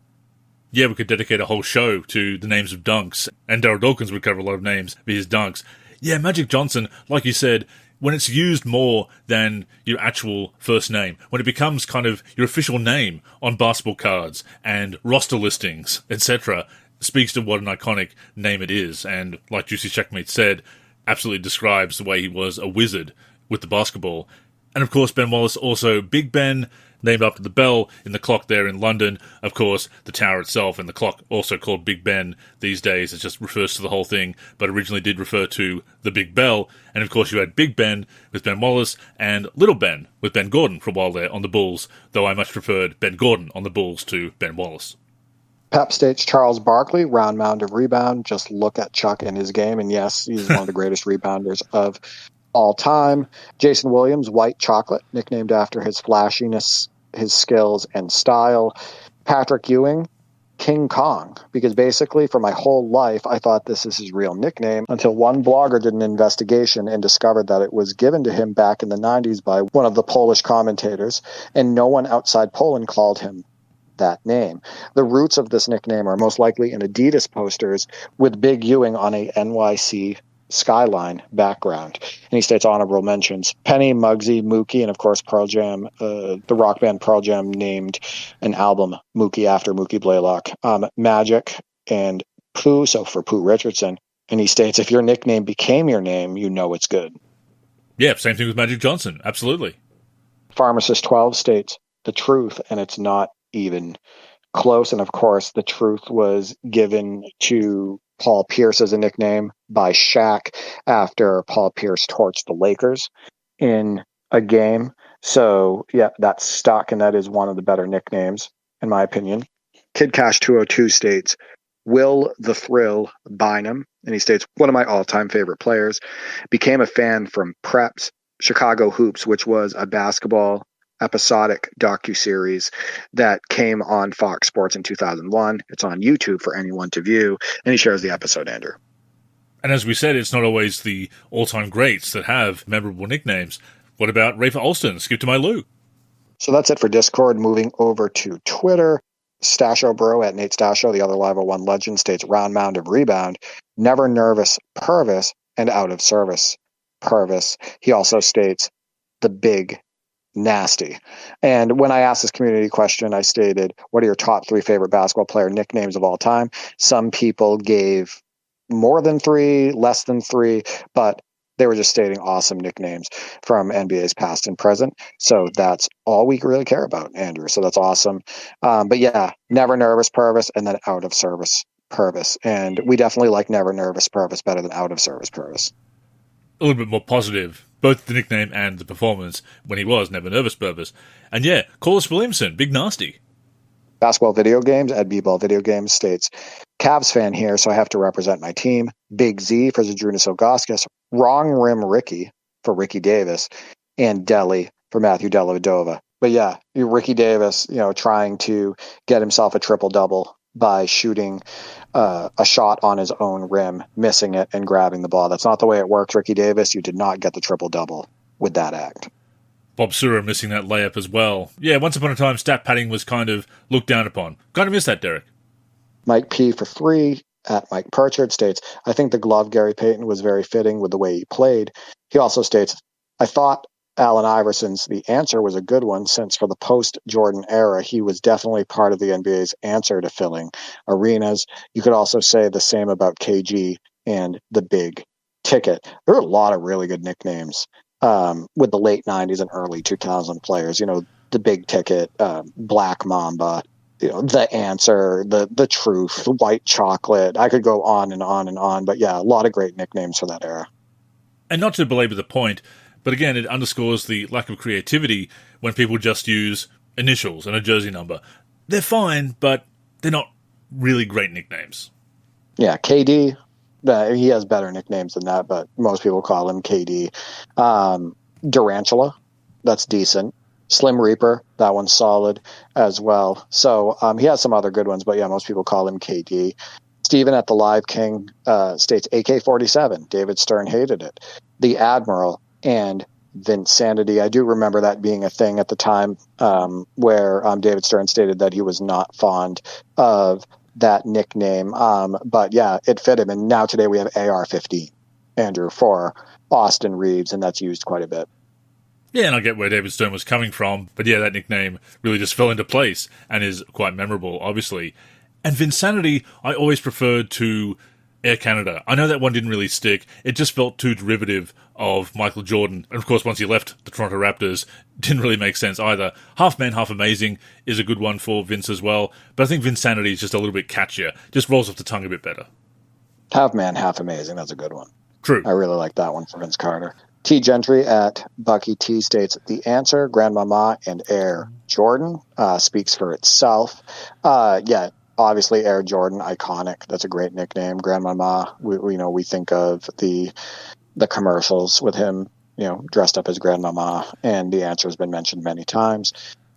Yeah, we could dedicate a whole show to the names of dunks, and Daryl Dawkins would cover a lot of names for his dunks. Yeah, Magic Johnson, like you said, when it's used more than your actual first name, when it becomes kind of your official name on basketball cards and roster listings, etc., speaks to what an iconic name it is. And like Juicy Checkmate said, absolutely describes the way he was a wizard with the basketball. And of course, Ben Wallace also Big Ben, named after the bell in the clock there in London. Of course, the tower itself and the clock also called Big Ben these days. It just refers to the whole thing, but originally did refer to the Big Bell. And of course, you had Big Ben with Ben Wallace and Little Ben with Ben Gordon for a while there on the Bulls, though I much preferred Ben Gordon on the Bulls to Ben Wallace. Pep states Charles Barkley, round mound of rebound. Just look at Chuck and his game, and yes, he's one of the greatest rebounders of all time. Jason Williams, White Chocolate, nicknamed after his flashiness, his skills, and style. Patrick Ewing, King Kong, because basically for my whole life I thought this is his real nickname until one blogger did an investigation and discovered that it was given to him back in the 90s by one of the Polish commentators, and no one outside Poland called him that name. The roots of this nickname are most likely in Adidas posters with Big Ewing on a NYC skyline background. And he states honorable mentions Penny, Muggsy, Mookie, and of course Pearl Jam. The rock band Pearl Jam named an album Mookie after Mookie Blaylock. Magic and Pooh, so for Pooh Richardson. And he states if your nickname became your name, you know it's good. Yeah, same thing with Magic Johnson. Absolutely. Pharmacist 12 states the truth, and it's not even close. And of course, the truth was given to Paul Pierce as a nickname by Shaq after Paul Pierce torched the Lakers in a game. So, yeah, that's stuck, and that is one of the better nicknames, in my opinion. Kid Cash 202 states, Will the Thrill Bynum, and he states, one of my all-time favorite players, became a fan from Preps, Chicago Hoops, which was a basketball episodic docuseries that came on Fox Sports in 2001. It's on YouTube for anyone to view, and he shares the episode, Andrew. And as we said, it's not always the all-time greats that have memorable nicknames. What about Rafer Alston, Skip to My Lou? So that's it for Discord. Moving over to Twitter, Stasho Bro at Nate Stasho, the other Live 01 legend, states round mound of rebound, never nervous Purvis, and out of service Purvis. He also states the big nasty. And when I asked this community question, I stated, what are your top 3 favorite basketball player nicknames of all time? Some people gave more than 3, less than 3, but they were just stating awesome nicknames from NBA's past and present. So that's all we really care about, Andrew. So that's awesome. But yeah, never nervous Purvis, and then out of service Purvis. And we definitely like never nervous Purvis better than out of service Purvis. A little bit more positive, both the nickname and the performance when he was never nervous Purvis. And yeah, Corliss Williamson, Big Nasty. Basketball Video Games at B-Ball Video Games states, Cavs fan here, so I have to represent my team. Big Z for Zydrunas Ilgauskas, Wrong Rim Ricky for Ricky Davis, and Deli for Matthew Dellavedova. But yeah, Ricky Davis, trying to get himself a triple-double by shooting a shot on his own rim, missing it, and grabbing the ball. That's not the way it works, Ricky Davis. You did not get the triple-double with that act. Bob Sura missing that layup as well. Yeah, once upon a time, stat padding was kind of looked down upon. Kind of miss that, Derek. Mike P for 3 at Mike Purchard states, I think the glove Gary Payton was very fitting with the way he played. He also states, I thought Allen Iverson's The Answer was a good one, since for the post-Jordan era, he was definitely part of the NBA's answer to filling arenas. You could also say the same about KG and the Big Ticket. There are a lot of really good nicknames with the late 90s and early 2000 players. The Big Ticket, Black Mamba, the Answer, the Truth, the White Chocolate. I could go on and on and on, but yeah, a lot of great nicknames for that era. And not to belabor the point, but again, it underscores the lack of creativity when people just use initials and a jersey number. They're fine, but they're not really great nicknames. Yeah, KD, he has better nicknames than that, but most people call him KD. Durantula, that's decent. Slim Reaper, that one's solid as well. So he has some other good ones, but yeah, most people call him KD. Steven at the Live King states AK-47. David Stern hated it. The Admiral and Vinsanity. I do remember that being a thing at the time where David Stern stated that he was not fond of that nickname. But yeah, it fit him. And now today we have AR-15, Andrew, for Austin Reeves, and that's used quite a bit. Yeah, and I get where David Stern was coming from, but yeah, that nickname really just fell into place and is quite memorable, obviously. And Vinsanity, I always preferred to Air Canada. I know that one didn't really stick. It just felt too derivative of Michael Jordan. And of course, once he left the Toronto Raptors, didn't really make sense either. Half Man, Half Amazing is a good one for Vince as well. But I think Vinsanity is just a little bit catchier. Just rolls off the tongue a bit better. Half Man, Half Amazing. That's a good one. True. I really like that one for Vince Carter. T. Gentry at Bucky T states, The Answer, Grandmama, and Air Jordan speaks for itself. Yeah, obviously Air Jordan, iconic. That's a great nickname. Grandmama, we think of the commercials with him, dressed up as Grandmama, and The Answer has been mentioned many times.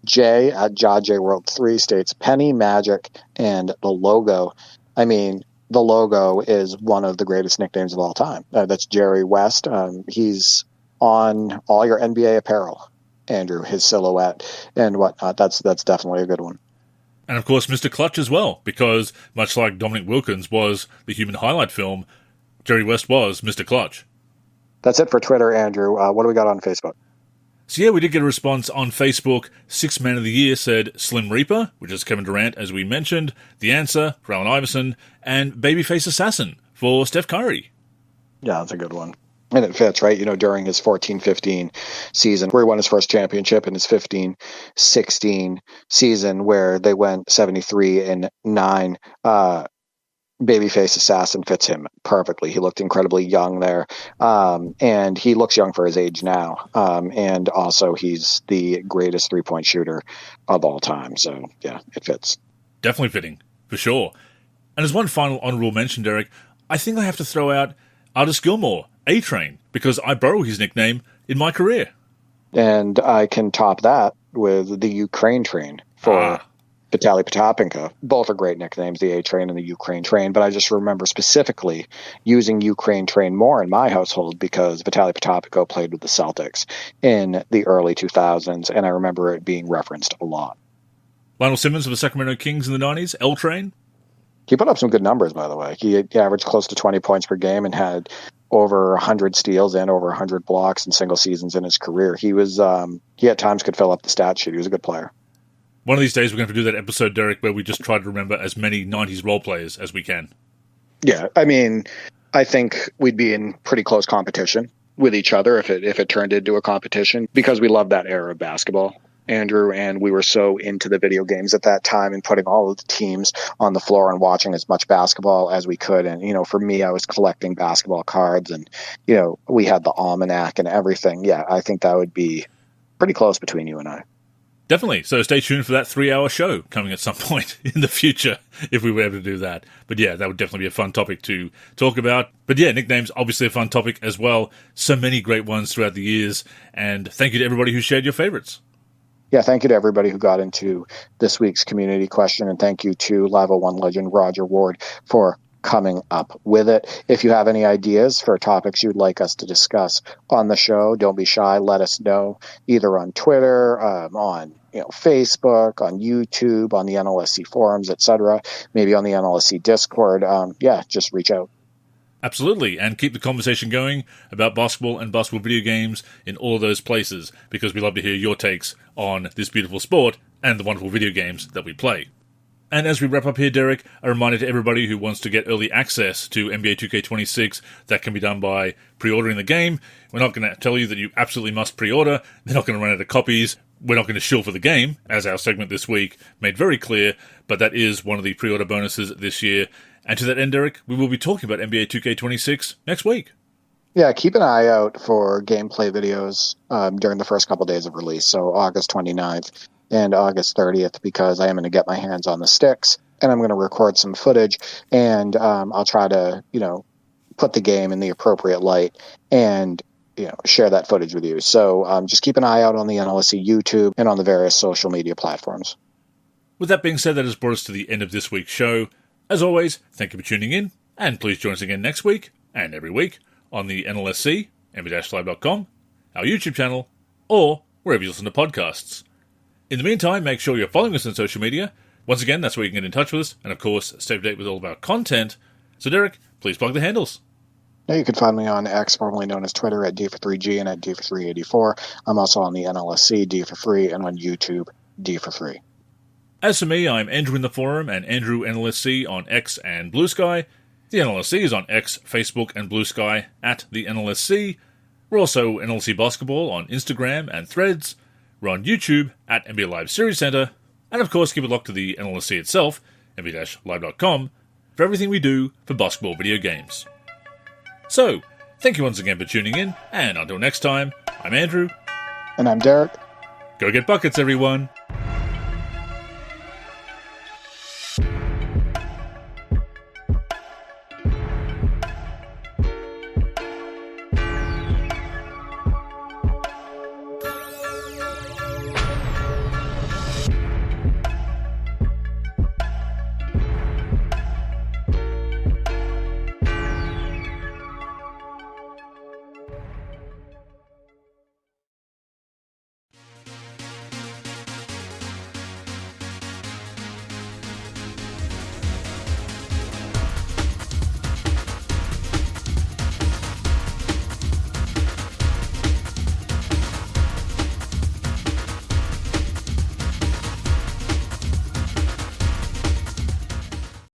Jay at J World 3 states, Penny, Magic, and the logo. I mean, the logo is one of the greatest nicknames of all time. That's Jerry West. He's on all your NBA apparel, Andrew, his silhouette and whatnot. That's definitely a good one. And of course, Mr. Clutch as well, because much like Dominic Wilkins was the human highlight film, Jerry West was Mr. Clutch. That's it for Twitter, Andrew. What do we got on Facebook? So yeah, we did get a response on Facebook. Sixth Man of the Year said Slim Reaper, which is Kevin Durant, as we mentioned. The Answer for Allen Iverson. And Babyface Assassin for Steph Curry. Yeah, that's a good one. And it fits, right? During his 14-15 season where he won his first championship, and his 15-16 season where they went 73-9. Babyface Assassin fits him perfectly. He looked incredibly young there, and he looks young for his age now. And also, he's the greatest three-point shooter of all time. So, yeah, it fits. Definitely fitting, for sure. And as one final honourable mention, Derek, I think I have to throw out Artis Gilmore, A-Train, because I borrow his nickname in my career. And I can top that with the Ukraine Train for Vitaly Potapenko. Both are great nicknames, the A-Train and the Ukraine Train, but I just remember specifically using Ukraine Train more in my household because Vitaly Potapenko played with the Celtics in the early 2000s, and I remember it being referenced a lot. Lionel Simmons of the Sacramento Kings in the 90s, L-Train? He put up some good numbers, by the way. He averaged close to 20 points per game and had over 100 steals and over 100 blocks in single seasons in his career. He at times could fill up the stat sheet. He was a good player. One of these days we're going to do that episode, Derek, where we just try to remember as many 90s role players as we can. Yeah, I mean, I think we'd be in pretty close competition with each other if it turned into a competition, because we love that era of basketball, Andrew, and we were so into the video games at that time and putting all of the teams on the floor and watching as much basketball as we could. And, for me, I was collecting basketball cards and, we had the almanac and everything. Yeah, I think that would be pretty close between you and I. Definitely. So stay tuned for that 3-hour show coming at some point in the future, if we were able to do that. But yeah, that would definitely be a fun topic to talk about. But yeah, nicknames, obviously a fun topic as well. So many great ones throughout the years. And thank you to everybody who shared your favorites. Yeah, thank you to everybody who got into this week's community question. And thank you to Live 01 legend Roger Ward for coming up with it. If you have any ideas for topics you'd like us to discuss on the show, don't be shy. Let us know either on Twitter, on Facebook, on YouTube, on the NLSC forums, etc. Maybe on the NLSC Discord. Just reach out. Absolutely, and keep the conversation going about basketball and basketball video games in all of those places, because we love to hear your takes on this beautiful sport and the wonderful video games that we play. And as we wrap up here, Derek, a reminder to everybody who wants to get early access to NBA 2K26, that can be done by pre-ordering the game. We're not going to tell you that you absolutely must pre-order. They're not going to run out of copies. We're not going to shill for the game, as our segment this week made very clear, but that is one of the pre-order bonuses this year. And to that end, Derek, we will be talking about NBA 2K26 next week. Yeah, keep an eye out for gameplay videos during the first couple days of release, so August 29th and August 30th, because I am going to get my hands on the sticks, and I'm going to record some footage, and I'll try to, put the game in the appropriate light and share that footage with you. So just keep an eye out on the NLSC YouTube and on the various social media platforms. With that being said, that has brought us to the end of this week's show. As always, thank you for tuning in, and please join us again next week and every week on the NLSC, nb-live.com, our YouTube channel, or wherever you listen to podcasts. In the meantime, make sure you're following us on social media. Once again, that's where you can get in touch with us, and of course, stay up to date with all of our content. So Derek, please plug the handles. Now you can find me on X, formerly known as Twitter, at D43G and at D4384. I'm also on the NLSC, D for Free, and on YouTube, D for Free. As for me, I'm Andrew in the forum and Andrew NLSC on X and Blue Sky. The NLSC is on X, Facebook, and Blue Sky at the NLSC. We're also NLSC Basketball on Instagram and Threads. We're on YouTube at NBA Live Series Center. And of course, keep it locked to the NLSC itself, nb-live.com, for everything we do for basketball video games. So, thank you once again for tuning in, and until next time, I'm Andrew. And I'm Derek. Go get buckets, everyone.